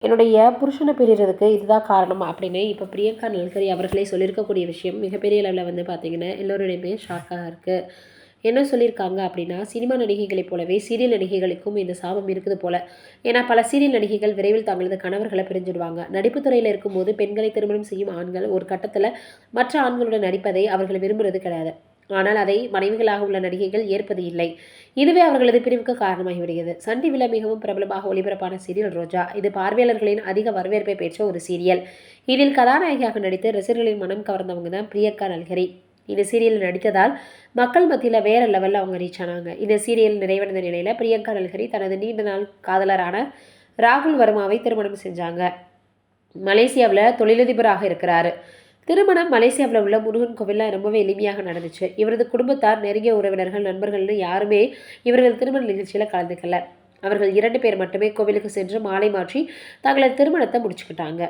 என்னுடைய புருஷனை பிரியறதுக்கு இதுதான் காரணம் அப்படின்னு இப்போ பிரியங்கா நல்கரி அவர்களே சொல்லியிருக்கக்கூடிய விஷயம் மிகப்பெரிய அளவில் வந்து பார்த்திங்கன்னா எல்லோருடையுமே ஷாக்காக இருக்குது. என்ன சொல்லியிருக்காங்க அப்படின்னா, சினிமா நடிகைகளைப் போலவே சீரியல் நடிகைகளுக்கும் இந்த சாபம் இருக்குது போல. ஏன்னா பல சீரியல் நடிகைகள் விரைவில் தங்களது கணவர்களை பிரிஞ்சிடுவாங்க. நடிப்பு துறையில் இருக்கும்போது பெண்களை திருமணம் செய்யும் ஆண்கள் ஒரு கட்டத்தில் மற்ற ஆண்களுடன் நடிப்பதை அவர்கள் விரும்புறது கிடையாது. ஆனால் அதை மனைவிகளாக உள்ள நடிகைகள் ஏற்பது இல்லை. இதுவே அவர்களது பிரிவுக்கு காரணமாகிவிடுகிறது. சன் டிவியில் மிகவும் பிரபலமாக ஒளிபரப்பான சீரியல் ரோஜா. இது பார்வையாளர்களின் அதிக வரவேற்பை பெற்ற ஒரு சீரியல். இதில் கதாநாயகியாக நடித்து ரசிகர்களின் மனம் கவர்ந்தவங்க தான் பிரியங்கா நல்கரி. இந்த சீரியல் நடித்ததால் மக்கள் மத்தியில் வேற லெவலில் அவங்க ரீச் ஆனாங்க. இந்த சீரியல் நிறைவடைந்த நிலையில் பிரியங்கா நல்கரி தனது நீண்ட நாள் காதலரான ராகுல் வர்மாவை திருமணம் செஞ்சாங்க. மலேசியாவில் தொழிலதிபராக இருக்கிறாரு. திருமணம் மலேசியாவில் உள்ள முருகன் கோவிலில் ரொம்பவே எளிமையாக நடந்துச்சு. இவரது குடும்பத்தார், நெருங்கிய உறவினர்கள், நண்பர்கள்னு யாருமே இவர்கள் திருமண நிகழ்ச்சியில் கலந்துக்கல. அவர்கள் 2 பேர் மட்டுமே கோவிலுக்கு சென்று மாலை மாற்றி தங்களது திருமணத்தை முடிச்சுக்கிட்டாங்க.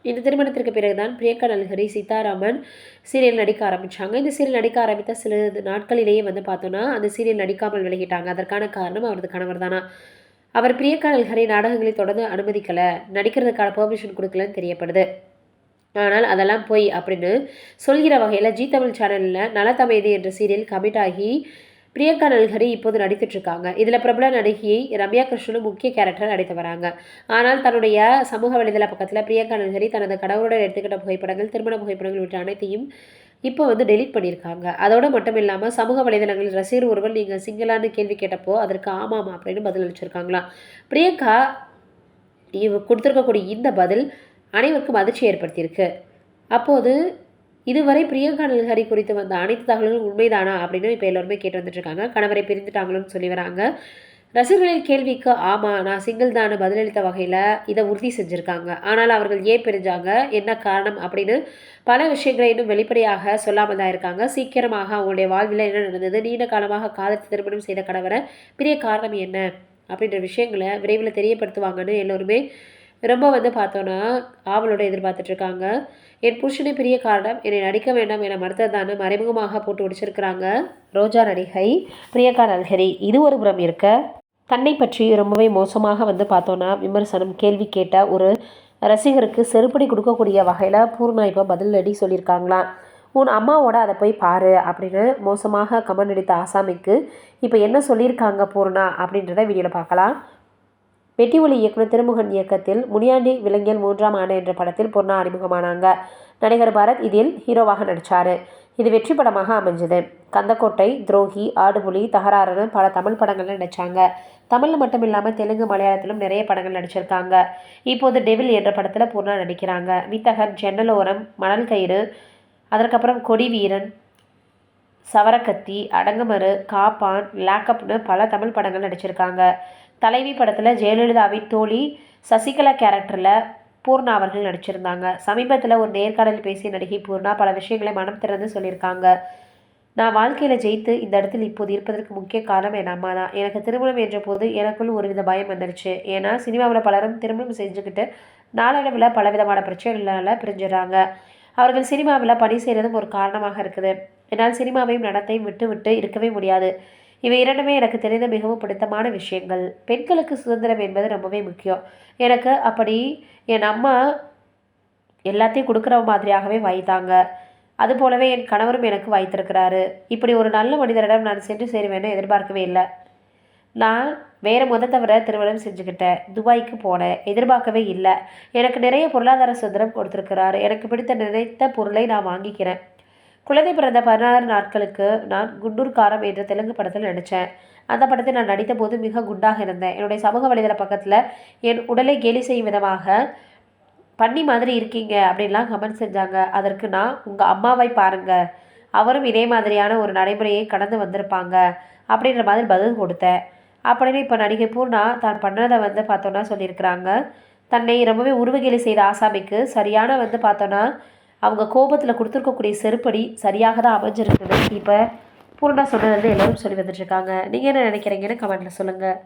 இந்த திருமணத்திற்கு பிறகுதான் பிரியங்கா நல்கரி சீதாராமன் சீரியல் நடிக்க ஆரம்பித்தாங்க. இந்த சீரியல் நடிக்க ஆரம்பித்த சில நாட்களிலேயே வந்து பார்த்தோன்னா அந்த சீரியல் நடிக்காமல் விலகிட்டாங்க. அதற்கான காரணம் அவரது கணவர் தானா. அவர் பிரியங்கா நல்கரி நாடகங்களை தொடர்ந்து அனுமதிக்கலை, நடிக்கிறதுக்கான பெர்மிஷன் கொடுக்கலன்னு தெரியப்படுது. ஆனால் அதெல்லாம் போய் அப்படின்னு சொல்கிற வகையில் ஜி தமிழ் சேனலில் நலத்தமைதி என்ற சீரியல் கமிட் ஆகி பிரியங்கா நல்கரி இப்போது நடித்துட்ருக்காங்க. இதில் பிரபல நடிகையை ரம்யா கிருஷ்ணனும் முக்கிய கேரக்டர் நடித்து வராங்க. ஆனால் தன்னுடைய சமூக வலைதள பக்கத்தில் பிரியங்கா நல்கரி தனது கடவுளுடன் எடுத்துக்கிட்ட புகைப்படங்கள், திருமண புகைப்படங்கள் விட்டு அனைத்தையும் இப்போ வந்து டெலீட் பண்ணியிருக்காங்க. அதோடு மட்டும் இல்லாமல் சமூக வலைதளங்களில் ரசிகர் ஒருவர் நீங்கள் சிங்கிளான்னு கேள்வி கேட்டப்போ அதற்கு ஆமாம் அப்படின்னு பதில் அளிச்சிருக்காங்களாம். பிரியங்கா கொடுத்துருக்கக்கூடிய இந்த பதில் அனைவருக்கும் அதிர்ச்சி ஏற்படுத்தியிருக்கு. அப்போது இதுவரை பிரியங்கா நல்கரி குறித்து வந்த அனைத்து தகவல்களும் உண்மைதானா அப்படின்னு இப்போ எல்லோருமே கேட்டு வந்துட்டுருக்காங்க. கணவரை பிரிந்துட்டாங்களோன்னு சொல்லி வராங்க. ரசிகர்களின் கேள்விக்கு ஆமாம் நான் சிங்கிள் தானு பதிலளித்த வகையில் இதை உறுதி செஞ்சுருக்காங்க. ஆனால் அவர்கள் ஏன் பிரிஞ்சாங்க, என்ன காரணம் அப்படின்னு பல விஷயங்களை இன்னும் வெளிப்படையாக சொல்லாமல் தான் இருக்காங்க. சீக்கிரமாக அவங்களுடைய வாழ்வில் என்ன நடந்தது, நீண்ட காலமாக காதல் திருமணம் செய்த கணவரை பிரிய காரணம் என்ன அப்படின்ற விஷயங்களை விரைவில் தெரியப்படுத்துவாங்கன்னு எல்லோருமே ரொம்ப வந்து பார்த்தோன்னா ஆவலோட எதிர்பார்த்துட்ருக்காங்க. என் புருஷனை பிரிய காரணம் என்னை நடிக்க வேண்டாம் என மறுத்ததான்னு மறைமுகமாக போட்டு முடிச்சிருக்கிறாங்க ரோஜா நடிகை பிரியங்கா நல்கரி. இது ஒரு புறம் இருக்க, தன்னை பற்றி ரொம்பவே மோசமாக வந்து பார்த்தோன்னா விமர்சனம் கேள்வி கேட்ட ஒரு ரசிகருக்கு செருப்படி கொடுக்கக்கூடிய வகையில் பூர்ணா இப்போ பதிலடி சொல்லியிருக்காங்களாம். உன் அம்மாவோட அதை போய் பாரு அப்படின்னு மோசமாக கமெண்ட் அடித்த ஆசாமிக்கு இப்போ என்ன சொல்லியிருக்காங்க பூர்ணா அப்படின்றத வீடியோவில் பார்க்கலாம். வெட்டி ஒளி இயக்குனர் திருமுகன் இயக்கத்தில் முனியாண்டி விலங்கியல் 3ஆம் ஆண்டு என்ற படத்தில் பூர்ணா அறிமுகமானாங்க. நடிகர் பரத் இதில் ஹீரோவாக நடித்தார். இது வெற்றி படமாக அமைஞ்சது. கந்தக்கோட்டை, துரோகி, ஆடுபுலி, தகராறுன்னு பல தமிழ் படங்கள்ல நடித்தாங்க. தமிழில் மட்டும் இல்லாமல் தெலுங்கு, மலையாளத்திலும் நிறைய படங்கள் நடிச்சிருக்காங்க. இப்போது டெவில் என்ற படத்தில் பூர்ணா நடிக்கிறாங்க. வித்தகன், ஜன்னலோரம், மணல் கயிறு, அதற்கப்புறம் கொடி வீரன், சவரக்கத்தி, அடங்குமறு, காப்பான், லாக்கப்னு பல தமிழ் படங்கள் நடிச்சிருக்காங்க. தலைவி படத்தில் ஜெயலலிதாவின் தோழி சசிகலா கேரக்டரில் பூர்ணா அவர்கள் நடிச்சிருந்தாங்க. சமீபத்தில் ஒரு நேர்காணலில் பேசிய நடிகை பூர்ணா பல விஷயங்களை மனம் திறந்து சொல்லியிருக்காங்க. நான் வாழ்க்கையில் ஜெயித்து இந்த இடத்தில் இப்போது இருப்பதற்கு முக்கிய காரணம் என் அம்மா தான். எனக்கு திருமணம் என்ற போது எனக்குள் ஒருவித பயம் வந்துடுச்சு. ஏன்னா சினிமாவில் பலரும் திருமணம் செஞ்சுக்கிட்டு நாளடைவில் பலவிதமான பிரச்சனைகளால் பிரிஞ்சிடறாங்க. அவர்கள் சினிமாவில் பணி செய்கிறதும் ஒரு காரணமாக இருக்குது. என்னால் சினிமாவையும் நடத்தையும் விட்டு விட்டு இருக்கவே முடியாது. இவை இரண்டுமே எனக்கு தெரிந்த மிகவும் பிடித்தமான விஷயங்கள். பெண்களுக்கு சுதந்திரம் என்பது ரொம்பவே முக்கியம். எனக்கு அப்படி என் அம்மா எல்லாத்தையும் கொடுக்குற மாதிரியாகவே வைத்தாங்க. அதுபோலவே என் கணவரும் எனக்கு வைத்திருக்கிறாரு. இப்படி ஒரு நல்ல மனிதரிடம் நான் சென்று சேருவேன்னு எதிர்பார்க்கவே இல்லை. நான் வேறு தவிர திருமணம் செஞ்சுக்கிட்டேன். துபாய்க்கு போனேன். எதிர்பார்க்கவே இல்லை. எனக்கு நிறைய பொருளாதார சுதந்திரம் கொடுத்துருக்கிறாரு. எனக்கு பிடித்த நினைத்த பொருளை நான் வாங்கிக்கிறேன். குழந்தை பிறந்த 16 நாட்களுக்கு நான் குண்டூர் காரம் என்ற தெலுங்கு படத்தில் நடித்தேன். அந்த படத்தில் நான் நடித்த போது மிக குண்டாக இருந்தேன். என்னுடைய சமூக வலைதள பக்கத்தில் என் உடலை கேலி செய்யும் விதமாக பண்ணி மாதிரி இருக்கீங்க அப்படின்லாம் கமெண்ட் செஞ்சாங்க. அதற்கு நான் உங்கள் அம்மாவை பாருங்கள், அவரும் இதே மாதிரியான ஒரு நடைமுறையை கடந்து வந்திருப்பாங்க அப்படின்ற மாதிரி பதில் கொடுத்தேன் அப்படின்னு இப்போ நடிகை பூர்ணா தான் பண்ணதை வந்து பார்த்தோன்னா சொல்லியிருக்கிறாங்க. தன்னை ரொம்பவே உருவகேலி செய்த ஆசாமிக்கு சரியான வந்து பார்த்தோன்னா அவங்க கோபத்தில் கொடுத்துருக்கக்கூடிய செருப்படி சரியாக தான் அமைஞ்சிருக்குன்னு இப்போ பூர்ணா சொன்னது எல்லோரும் சொல்லி வந்துட்டுருக்காங்க. நீங்கள் என்ன நினைக்கிறீங்கன்னு கமெண்ட்டில் சொல்லுங்கள்.